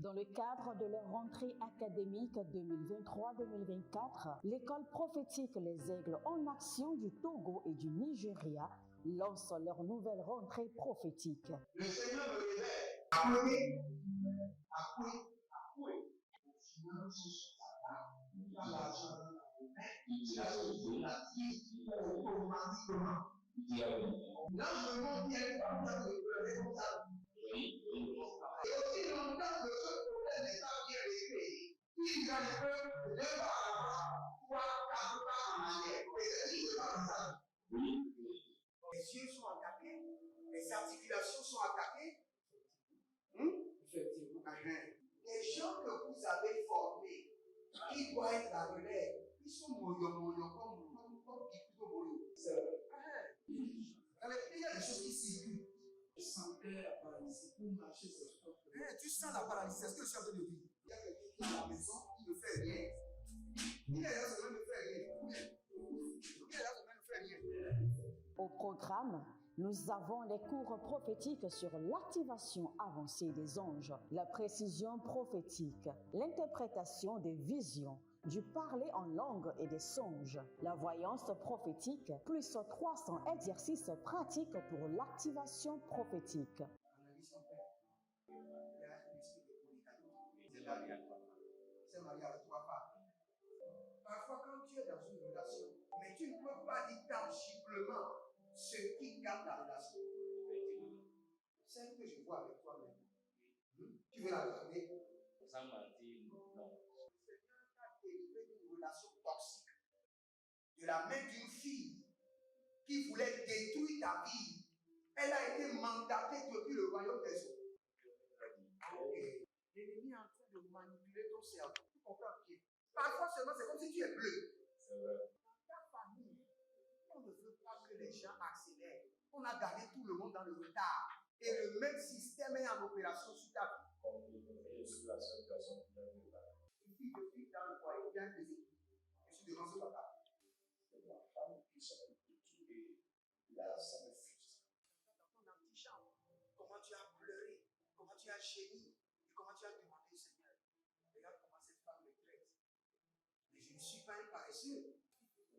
Dans le cadre de leur rentrée académique 2023-2024, l'école prophétique Les Aigles en Action du Togo et du Nigeria lance leur nouvelle rentrée prophétique. Le Seigneur me révèle. Appelez. Dans l'argent, automatiquement. Là, je me montre bien que comme ça. Et aussi longtemps que ce problème n'est pas bien réglé, il y a le peuple de 2 pas à l'avant, 3, 4 pas en arrière. Et c'est ce qui se passe dans ça. Les yeux sont attaqués, les articulations sont attaquées. Effectivement. Les gens que vous avez formés, qui doivent être la relève, ils sont moyo comme plutôt moyo. C'est vrai. Il y a des choses qui circulent. Je sentais la paralysie pour marcher sur ce corps. Tu sens la paralysie, c'est ce que je suis en train de dire. Il y a quelqu'un qui est à la maison, il ne fait rien. Il est là, il ne fait rien. Il est là, il ne fait rien. Au programme, nous avons les cours prophétiques sur l'activation avancée des anges, la précision prophétique, l'interprétation des visions, du parler en langue et des songes, la voyance prophétique, plus 300 exercices pratiques pour l'activation prophétique. Analyse ton père. Il y a un esprit de communication. C'est marié à 3 femmes. C'est marié à 3 femmes. Parfois, quand tu es dans une relation, mais tu ne peux pas dire tangiblement ce qui garde la relation. C'est ce que je vois avec toi maintenant. Tu veux la garder? Sans mentir, non. D'une relation toxique, de la main d'une fille qui voulait détruire ta vie. Elle a été mandatée depuis le royaume des eaux. L'ennemi est en train de manipuler ton cerveau. Tu comprends bien? Parfois seulement, c'est comme si tu es bleu. Dans ta famille, on ne veut pas que les gens accélèrent. On a gagné tout le monde dans le retard. Et le même système est en opération sur ta vie. Ici, je suis dans le foyer, bien désigné. Je suis devant ce papa. C'est la femme qui s'en occupe et là, ça me frustre. Dans ton antichambre, comment tu as pleuré, comment tu as gémi, et comment tu as demandé au Seigneur. Regarde comment cette femme me traite. Mais je ne suis pas un paresseux.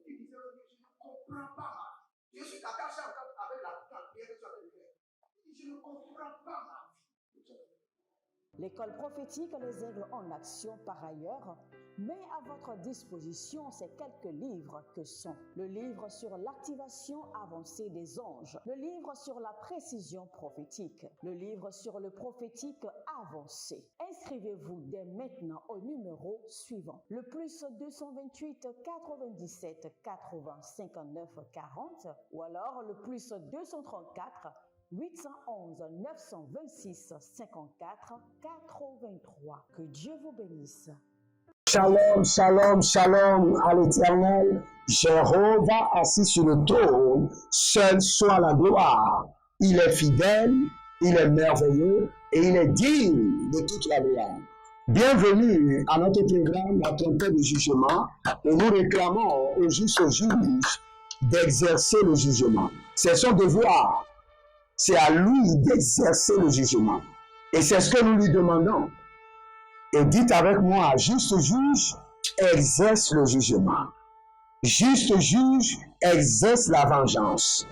Il disait, je ne comprends pas ma vie. Je suis attaché encore avec la prière que tu as fait de faire. Je ne comprends pas ma vie. L'école prophétique Les Aigles en Action, par ailleurs, met à votre disposition ces quelques livres que sont le livre sur l'activation avancée des anges, le livre sur la précision prophétique, le livre sur le prophétique avancé. Inscrivez-vous dès maintenant au numéro suivant, le plus 228 97 80 59 40 ou alors le plus 234 811 926 54 83. Que Dieu vous bénisse. Shalom, shalom, shalom à l'Éternel. Jéhovah assis sur le trône, seul soit la gloire. Il est fidèle, il est merveilleux et il est digne de toute la gloire. Bienvenue à notre programme La Trompette du Jugement où nous réclamons au juste juge d'exercer le jugement. C'est son devoir. C'est à lui d'exercer le jugement. Et c'est ce que nous lui demandons. Et dites avec moi, juste juge, exerce le jugement. Juste juge, exerce la vengeance.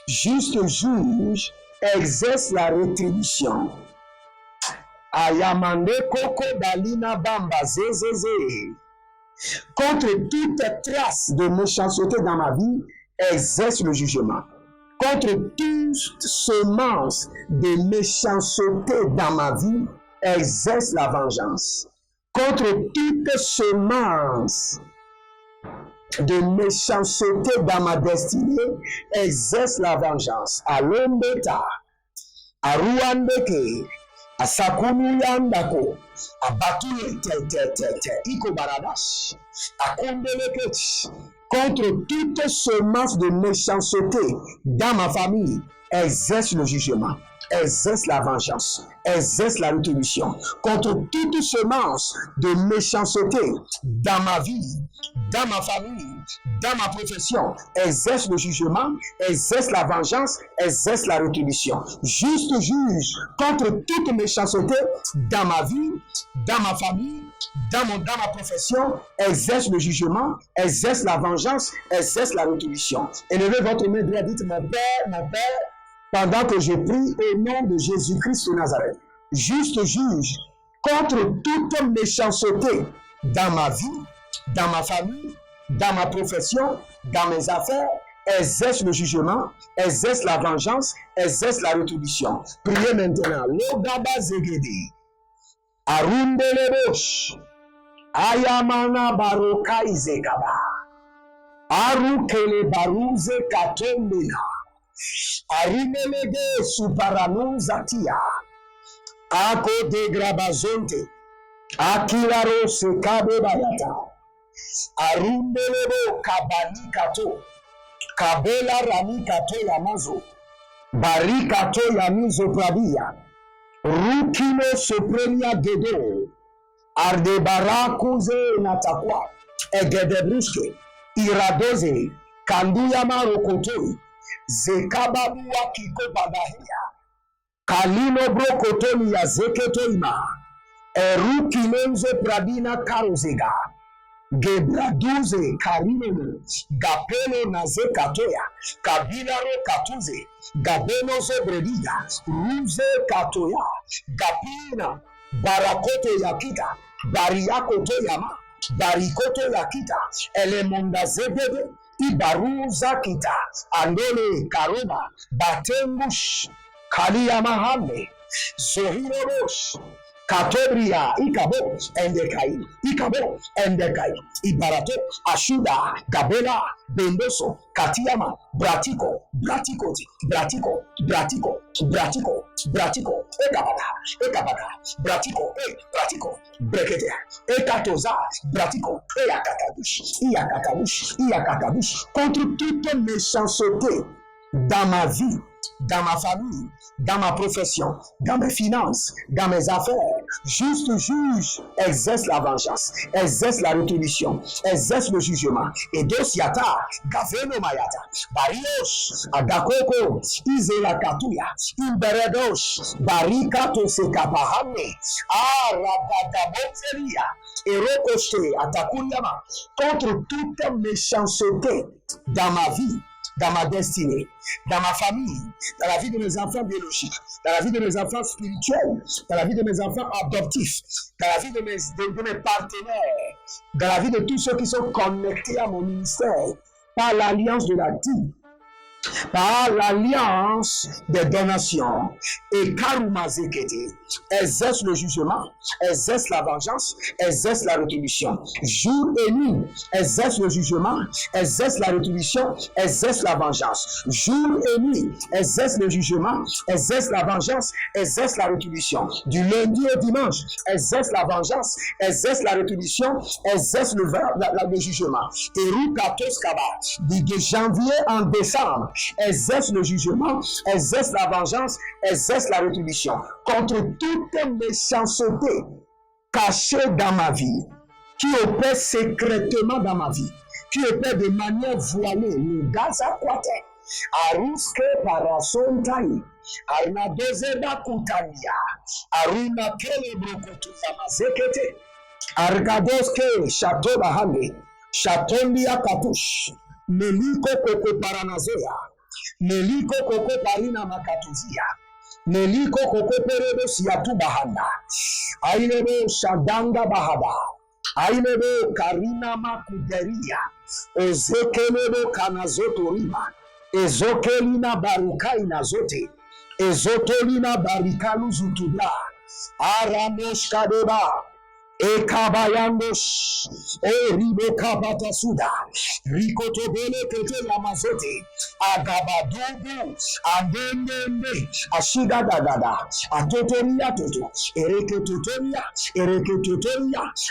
Juste juge, exerce la rétribution. Ayamande koko dalina bamba zezeze. Contre toute trace de méchanceté dans ma vie, exerce le jugement. Contre toute semence de méchanceté dans ma vie, exerce la vengeance. Contre toute semence de méchanceté dans ma destinée, exerce la vengeance. Alombeta, Aruandeke, Asakumuyandako, Abatu Iko Baradash, Akondelekech. Contre toute semence de méchanceté dans ma famille, exerce le jugement, exerce la vengeance, exerce la rétribution. Contre toute semence de méchanceté dans ma vie, dans ma famille, dans ma profession, exerce le jugement, exerce la vengeance, exerce la rétribution. Juste juge contre toute méchanceté dans ma vie, dans ma famille, dans ma profession, exerce le jugement, exerce la vengeance, exerce la rétribution. Élevez votre main droite, dites mon Père, pendant que je prie au nom de Jésus-Christ de Nazareth, juste juge contre toute méchanceté dans ma vie, dans ma famille, dans ma profession, dans mes affaires, exerce le jugement, exerce la vengeance, exerce la rétribution. Priez maintenant. Logaba zegede, arundelebosh, ayamana baroka izegaba, arukele baruze katombena, arimelege suparanuzatia, ako de grabazonte, akilaro sekabe bayata, arundelebo kabani kato, kabela rani kato yamazo, bari kato yamizo pradia, rukino soprenia gedo, ardebarakuze natakwa, egedebruske, iradoze, kanduyama rokotoi, zekababua kiko badahia, kalino brokotoni ya zeketoima, erukinenzo pradina karozega, gebraduze karinono, gapelo naze katoya, kabilaro katuze, gabeno zobrediga, ruze katoya, gapina, barakoto yakita, bariakoto yama, barikoto yakita, elemonda zebede, ibaruza kita, andole karoba, batengush, kaliyamahame, zohirobosh, Katobria, Ikabo, Endekai, Ibarato, Ashuda, Gabela, Bendoso, Katiama, Bratiko, Ekabaka, Bratiko, Brekete, Ekatoza, Bratiko, Iakatabush, contre toute méchanceté dans ma vie, dans ma famille, dans ma profession, dans mes finances, dans mes affaires, juste juge, exerce la vengeance, exerce la rétribution, exerce le jugement. Et dosiata, gaveno mayata, barios, agakoko, izela katuya, imberedos, barikato sekapahame, arabadaboteria, erokoste, atakunyama, contre toute méchanceté dans ma vie, dans ma destinée, dans ma famille, dans la vie de mes enfants biologiques, dans la vie de mes enfants spirituels, dans la vie de mes enfants adoptifs, dans la vie de mes partenaires, dans la vie de tous ceux qui sont connectés à mon ministère, par l'alliance de la vie, par l'alliance des donations, et Karuma Zekete, exerce le jugement, exerce la vengeance, exerce la rétribution. Jour et nuit, exerce le jugement, exerce la rétribution, exerce la vengeance. Jour et nuit, exerce le jugement, exerce la vengeance, exerce la rétribution. Du lundi au dimanche, exerce la vengeance, exerce la rétribution, exerce le jugement. Et Rukatos Kaba, de janvier en décembre, exerce le jugement, exerce la vengeance, exerce la rétribution contre toute méchanceté cachée dans ma vie, qui opère secrètement dans ma vie, qui opère de manière voilée, le Gaza Quate, Aruske Parasontai, Arnadozeba Kutania, Aruna Kele Brokotuyama Zekete, Argadoske Chateau Bahane, Chatombia Katush, Meliko Koko Paranazea, Meliko Koko Parina Makatuzia, Meliko Koko Peredo Siatu Bahanda, Ailebo Shadanga Bahada, Ailebo Karina Makuderia, Ezekelebo Kanazotorima, Ezokelina Barukaina Zote, Ezotolina Barikalu Zutubla, Aramosh Kadeba, Ekabayandos, Ribo Kabata Suda, Rikotobele Kete Yamazote, Agabadugu, Andende, Ashiga Dagada, Atotoria Toto, Ereketotoria,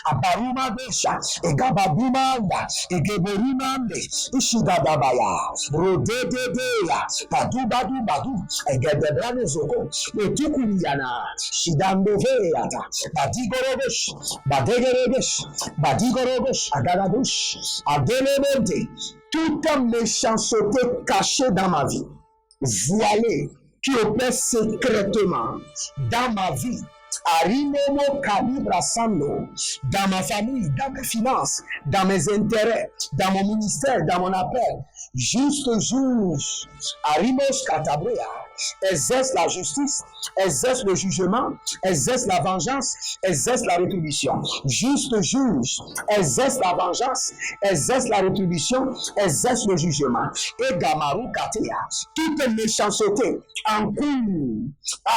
Abaruma Desha, Egababumanda, Egeberimande, Ishigadabaya, Rodedea, Padubadu Badu, Egedebrane Zoko, Etukuriana, Shidambeveata, Badigorobesh. Badigorobesh, Agarabush, Adelemente, toute méchanceté cachée dans ma vie, voilée, qui opère secrètement dans ma vie, Arinomo Calibra Sando, dans ma famille, dans mes finances, dans mes intérêts, dans mon ministère, dans mon appel. Juste juge, Arimos Katabrea, exerce la justice, exerce le jugement, exerce la vengeance, exerce la rétribution. Juste juge, exerce la vengeance, exerce la rétribution, exerce le jugement. Et Gamaru Katea, toute méchanceté en cours,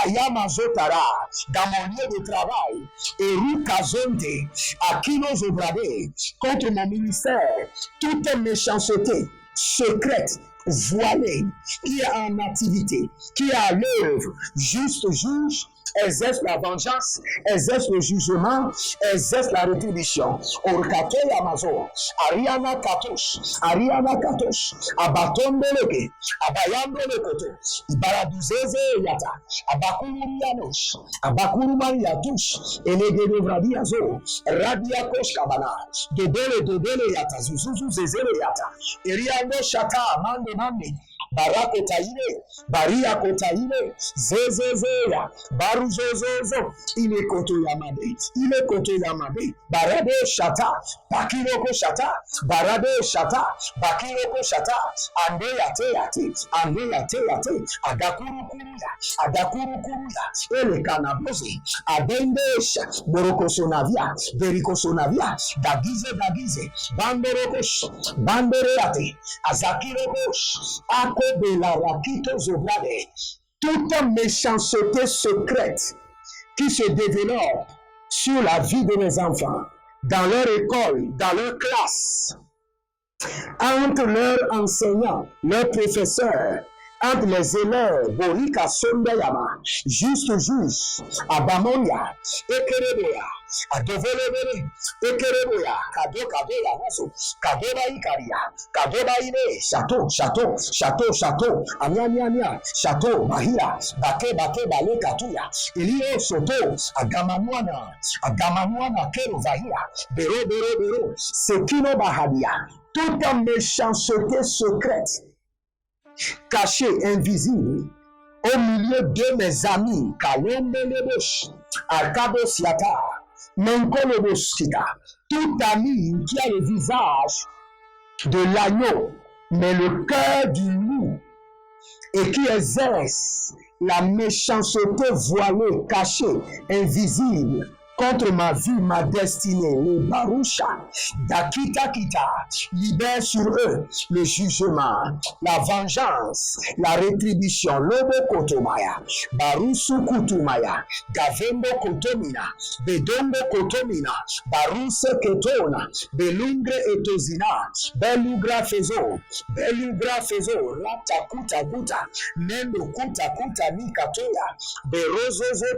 Ayamazotara, dans mon lieu de travail, et Rukazonte, Akino Zobrade, contre mon ministère, toute méchanceté secrète, voilée, qui est en activité, qui est à l'œuvre, juste juge, exerce la vengeance, exerce le jugement, exerce la rétribution. Orkate Yamazo, Ariana Katosh, Abatondoleke, Abayandolokoto, Ibaraduzeze Yata, Abakururianosh, Abakurumariatush, Elegedovradiazo, Radiakosh Kabana, Dodele Yata, Zuzuzu Zezele Yata, Eriando Shata, Mande, Barako Taïle, Baria Kotaïle, Zezezeya, Baruzozozo, il est Koto Yamade, Barade Shata, Bakiroko Shata, Barade Shata, Bakiroko Shata, Ande Yate, Agakuru Kuruya, Ele Kanabozi, Adendesha, Borokosonavia, Verikosonavia, Dagize, Bandereate, Azakirokosh, de la Rakito Zobrade, toute méchanceté secrète qui se développe sur la vie de mes enfants, dans leur école, dans leur classe, entre leurs enseignants, leurs professeurs, entre les élèves, Borika Sondayama, juste juge, Abamonia, Ekereboya, Adovelebele, Ekereboya, Kadoya, Kadoba Ikaria, Kadoba Ine, Château, Anya, Château, Bahira, Bake, Bale, Katuya, Elio Soto, Agamanuana, Kero Vahira, Bero, Sekino Bahadia, toute méchanceté secrète, caché, invisible, au milieu de mes amis, Kalombe Lebosh, Arkabos Yata, Menkolobosita, tout ami qui a le visage de l'agneau, mais le cœur du loup, et qui exerce la méchanceté voilée, cachée, invisible, contre ma vie, ma destinée, les Barusha, Dakita, libère sur eux le jugement, la vengeance, la rétribution, Lobo Kotomaya, Barusu Kutumaya, Gavembo Kotomina, Bedongo Kotomina, Baruse Ketona, Belungre Etozina, Belugra Fezo, Rata Kuta, Nendo Kuta Nikatoya, Berezozo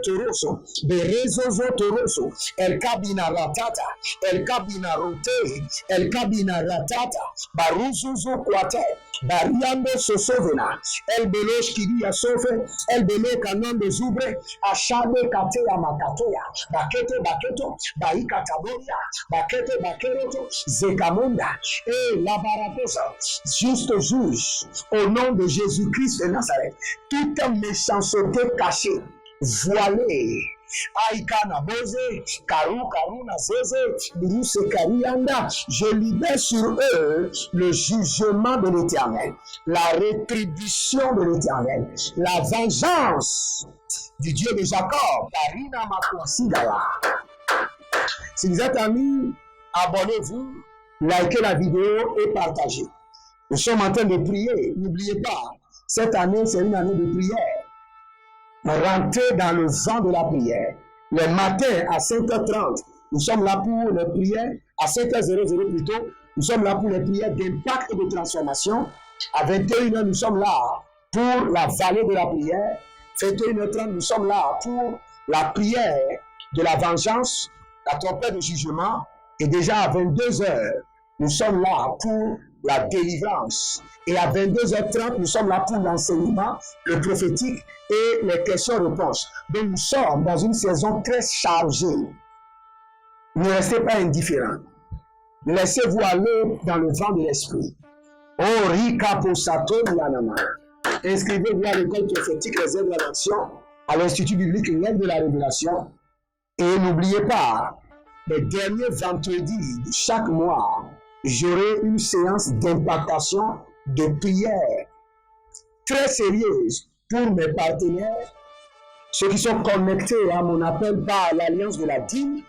Toroso, El Kabina Ratata, El Kabina Rote, El Kabina Ratata, Baruzuzu Kwate, Bariando Sosovena, El Belosh Kiria Sofe, El Belo Kanon de Zubre, Ashade Katea Makatoya, Baketo, Baika Taboria, Bakeroto, Zekamonda, et la Baraposa, juste juge, au nom de Jésus-Christ de Nazareth, toute méchanceté cachée, voilée, Aïkana Boze, Karuna Zeze, Biruse Karianda, je libère sur eux le jugement de l'Éternel, la rétribution de l'Éternel, la vengeance du Dieu de Jacob, Karina Makonsidala. Si vous êtes amis, abonnez-vous, likez la vidéo et partagez. Nous sommes en train de prier, n'oubliez pas, cette année c'est une année de prière. Rentrez dans le vent de la prière. Le matin à 5h30, nous sommes là pour les prières. À 5h00 plutôt, nous sommes là pour les prières d'impact et de transformation. À 21h, nous sommes là pour la vallée de la prière. 21h30, nous sommes là pour la prière de la vengeance, la trompette de jugement. Et déjà à 22h, nous sommes là pour la délivrance. Et à 22h30, nous sommes là pour l'enseignement, le prophétique et les questions-réponses. Donc nous sommes dans une saison très chargée. Ne restez pas indifférents. Laissez-vous aller dans le vent de l'esprit. Oh, Rika Posato Yanama. Inscrivez-vous à l'école prophétique Réserve de la Nation, à l'Institut biblique L'aide de la Révélation, Et n'oubliez pas, les derniers vendredis de chaque mois, j'aurai une séance d'impactation de prière très sérieuse pour mes partenaires, ceux qui sont connectés à mon appel par l'Alliance de la dîme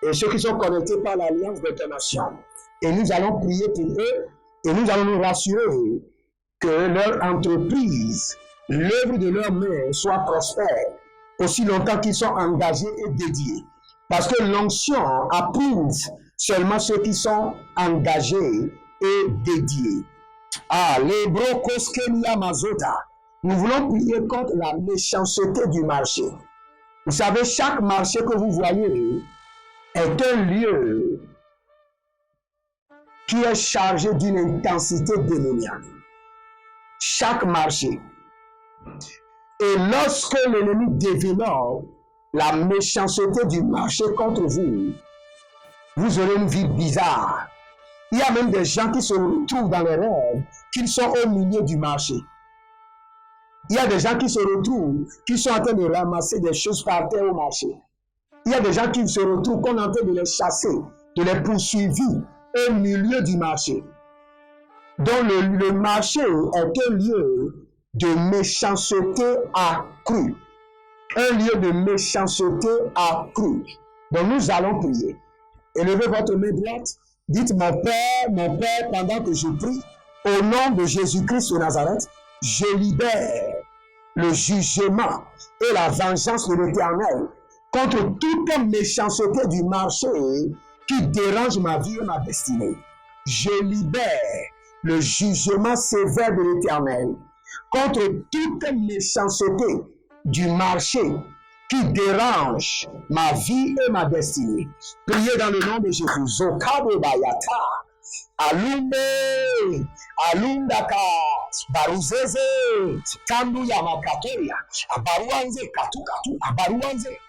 et ceux qui sont connectés par l'Alliance d'Intonation. Et nous allons prier pour eux et nous allons nous rassurer que leur entreprise, l'œuvre de leurs mains soit prospère aussi longtemps qu'ils sont engagés et dédiés. Parce que l'onction approuve seulement ceux qui sont engagés et dédiés. Ah, les brokoskenia mazota. Nous voulons prier contre la méchanceté du marché. Vous savez, chaque marché que vous voyez est un lieu qui est chargé d'une intensité démoniaque. Chaque marché. Et lorsque l'ennemi développe la méchanceté du marché contre vous, vous aurez une vie bizarre. Il y a même des gens qui se retrouvent dans les rêves, qu'ils sont au milieu du marché. Il y a des gens qui se retrouvent, qui sont en train de ramasser des choses par terre au marché. Il y a des gens qui se retrouvent, qu'on est en train de les chasser, de les poursuivre au milieu du marché. Donc le marché est un lieu de méchanceté accrue. Un lieu de méchanceté accrue. Donc nous allons prier. Élevez votre main droite. Dites, mon Père, pendant que je prie, au nom de Jésus-Christ de Nazareth, je libère le jugement et la vengeance de l'Éternel contre toute méchanceté du marché qui dérange ma vie et ma destinée. Je libère le jugement sévère de l'Éternel contre toute méchanceté du marché qui dérange ma vie et ma destinée. Priez dans le nom de Jésus. Zokabo bayata. Alumbe, alundaka, baruzeze, kandu ya makatoria, abaruanze katu, abaruanze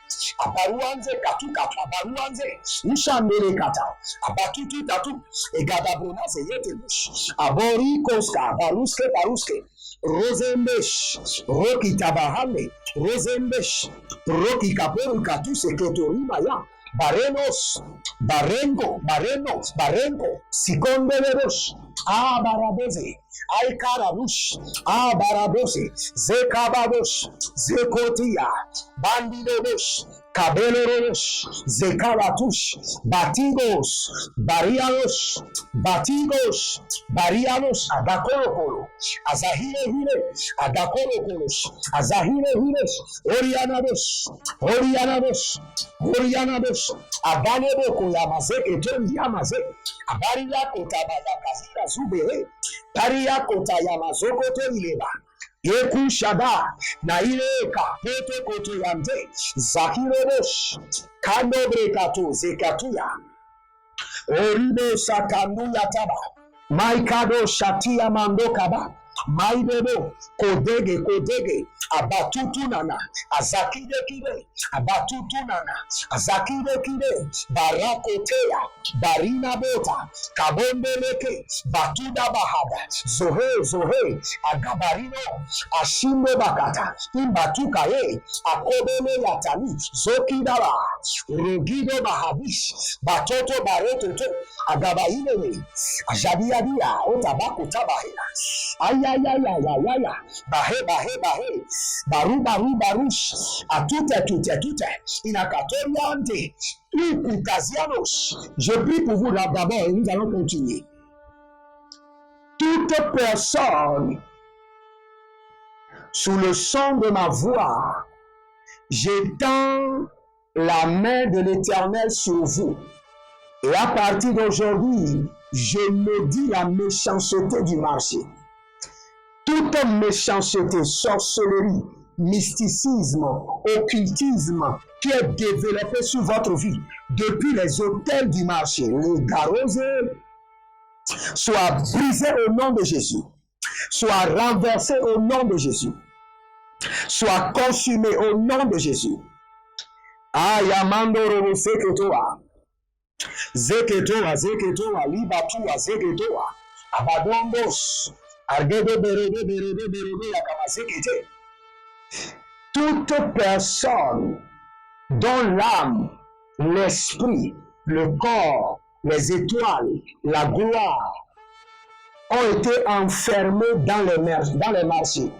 katu, abaruanze, ushambele kata, abatutu tatu, egadabrunase yetebush, abori koska, baruske, rozembesh, roki tabahane, rozembesh, roki kaporu katu seketorima ya, Barengo, Sikondeleros, Abaraboze, Aikarabush, Abarabose, Zekababosh, Zekotia, Bandidobosh, Cabeleros, Zekalatush, Batigos, Barianos, Adakolokolo, Azahire Hile, Adakolokolos, Azahire Hile, Orianados, Abaneboko Yamaze, Eton Yamaze, Abaria Kotabaya Kazira Zubere, Paria Kota Yamazoko Ileba. Yeku Shada, Naireka, Poto Koto Yamde, Zakirobosh, Kando Brekato, Zekatuya, Oribo Sakandu Yataba, Maikado Shatia Mando Kaba, Maibebo, Kodege, Abatutunana, Azakide Kide, Abatutunana, Azakide Kide, Barakotea, Barina Bota, Kabondeleke, Batuda Bahada, Zohe, Agabarino, Ashimbo Bakata, Imbatukaye, Akobele Yatani, Zokidara, Rugido Bahabish, Batoto Baretoto, Agabaine, Ajabiadia, Otabako Tabahina, Ayayayayaya, Bahe, Barush, à tout, Inakatoriante, Ukutazianos. Je prie pour vous d'abord et nous allons continuer. Toute personne sous le son de ma voix, j'étends la main de l'Éternel sur vous. Et à partir d'aujourd'hui, je maudis la méchanceté du marché. Toute méchanceté, sorcellerie, mysticisme, occultisme qui est développé sur votre vie depuis les hôtels du marché, les garoses, soit brisé au nom de Jésus, soit renversé au nom de Jésus, soit consumé au nom de Jésus. Ayamando robo seketoa, zeketoa, libatua, zeketoa, abadombos. Toute personne dont l'âme, l'esprit, le corps, les étoiles, la gloire ont été enfermés dans les marchés,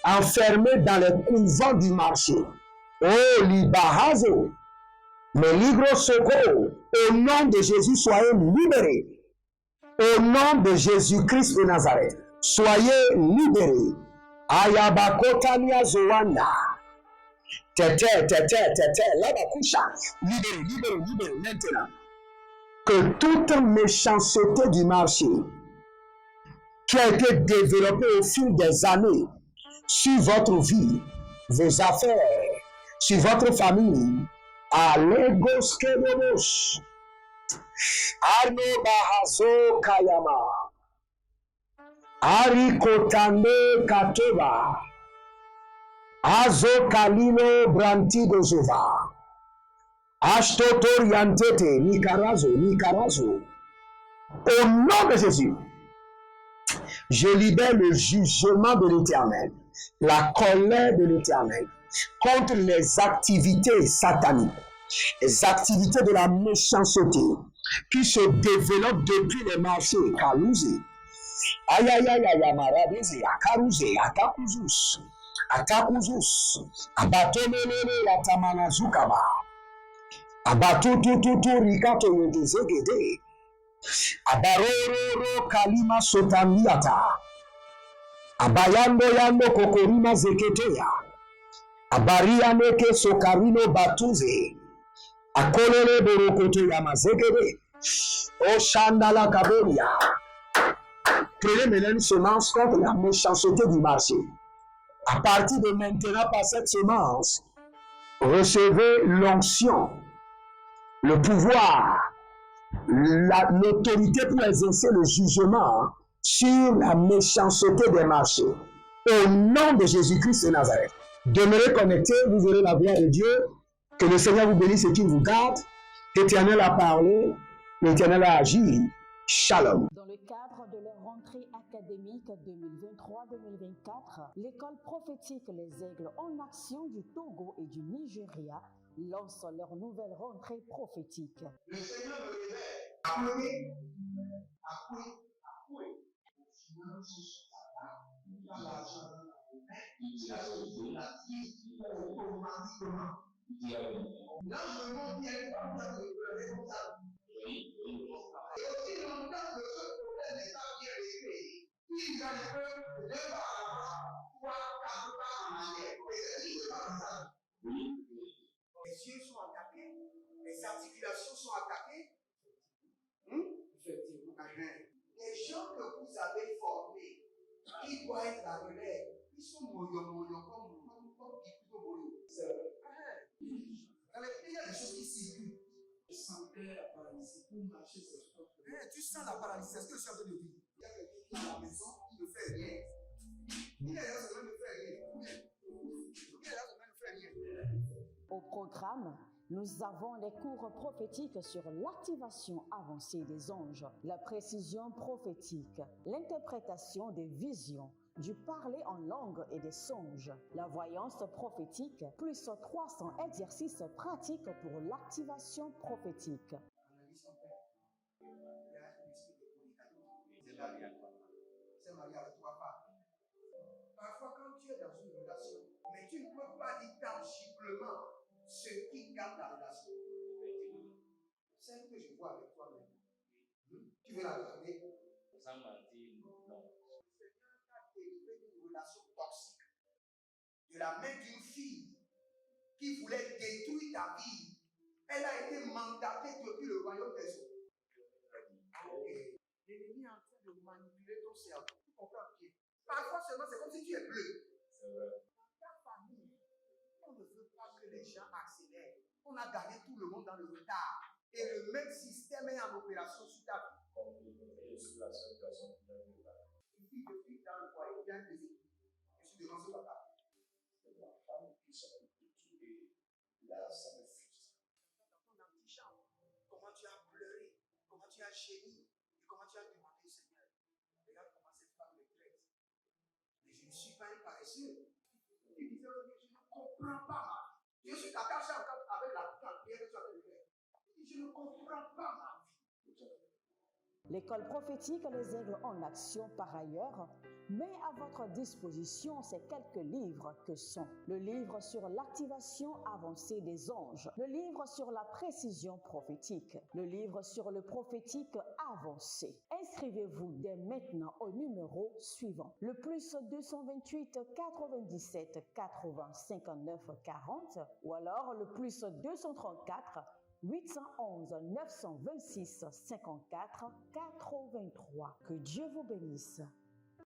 enfermés dans les couvents du marché. Oh, Libahazo, mais Ligro Soko, au nom de Jésus, soyez libérés. Au nom de Jésus-Christ de Nazareth, soyez libérés. Ayabakotania Zoanda. Tete, Labakusha. Libérez maintenant. Que toute méchanceté du marché qui a été développée au fil des années sur votre vie, vos affaires, sur votre famille, Allegos Kedos, Arno Bahazo Kayama, Ari Kotande Katoba, Azo Kalino Branti Dozova, Ashtotor Yantete, Nikarazo. Au nom de Jésus, je libère le jugement de l'Éternel, la colère de l'Éternel contre les activités sataniques, les activités de la méchanceté qui se développent depuis les marchés. Kalouze, Maradeze, Akarouze, Atakuzus, Abatomelele, Atamanazukaba, Abatutututu, Rikato Yedezegede, Abaroro Kalima Sotandiata, Abayando Kokorima Zeketeya, Abarianeke Sokarino Batuze, Akolele Borokoto Yamazegede, Oshandala Kaberia. Prenez maintenant une semence contre la méchanceté du marché. À partir de maintenant, par cette semence, recevez l'onction, le pouvoir, l'autorité pour exercer le jugement sur la méchanceté des marchés. Au nom de Jésus-Christ de Nazareth, demeurez connectés, vous aurez la gloire de Dieu. Que le Seigneur vous bénisse et qu'il vous garde. L'Éternel a parlé, l'Éternel a agi. Shalom. Dans le cadre de leur rentrée académique 2023-2024, l'école prophétique Les Aigles en Action du Togo et du Nigeria lance leur nouvelle rentrée prophétique. Le Seigneur me révèle. Appelez. Dans l'argent. Automatiquement. Là, je me montre bien pas besoin de pleurer comme ça. Et aussi longtemps que ce problème n'est pas bien réglé, il y a un peu deux pas à l'avant, trois, quatre pas en arrière. Et c'est juste pas comme ça. Les yeux sont attaqués, les articulations sont attaquées. Effectivement. Les gens que vous avez formés, qui doivent être la relève, ils sont moyo comme plutôt moyo. C'est vrai. Dans les pays, il y a des choses qui circulent. Je sentais la paralysie pour marcher sur ce corps. Tu sens la paralysie, c'est ce que je suis en train de dire. Il y a quelqu'un qui est à la maison, qui ne fait rien. Il est là, ça ne fait rien. Il est là, ça ne fait rien. Au programme, nous avons les cours prophétiques sur l'activation avancée des anges, la précision prophétique, l'interprétation des visions, du parler en langue et des songes, la voyance prophétique, plus 300 exercices pratiques pour l'activation prophétique. Analyse son père. Il y a un esprit de communication. C'est marié avec trois femmes. Parfois, quand tu es dans une relation, mais tu ne peux pas dire tangiblement ce qui garde la relation. C'est ce que je vois avec toi maintenant. Tu veux la garder? Sans mentir, non. Le Seigneur t'a délivré d'une relation toxique. De la main d'une fille qui voulait détruire ta vie. Elle a été mandatée depuis le royaume des eaux. L'ennemi est en train de manipuler ton cerveau. Tu comprends bien? Parfois seulement, c'est comme si tu es bleu. Dans ta famille, on ne veut pas que les gens accélèrent. On a gagné tout le monde dans le retard. Et le même système est en opération sur ta vie. Ici, je suis dans le foyer, bien déséquilibré. Je suis devant ce papa. La femme qui s'appelle et là, ça me frustre. Dans ton antichambre, comment tu as pleuré, comment tu as gémi, et comment tu as demandé au Seigneur. Regarde comment cette femme me traite. Mais je ne suis pas un paresseux. Il disait, je ne comprends pas. Je suis attaché encore avec prends pas ma vie. L'école prophétique Les Aigles en Action, par ailleurs, met à votre disposition ces quelques livres que sont le livre sur l'activation avancée des anges, le livre sur la précision prophétique, le livre sur le prophétique avancé. Inscrivez-vous dès maintenant au numéro suivant, le plus 228 97 80 59 40 ou alors le plus 234 811 926 54 83. Que Dieu vous bénisse.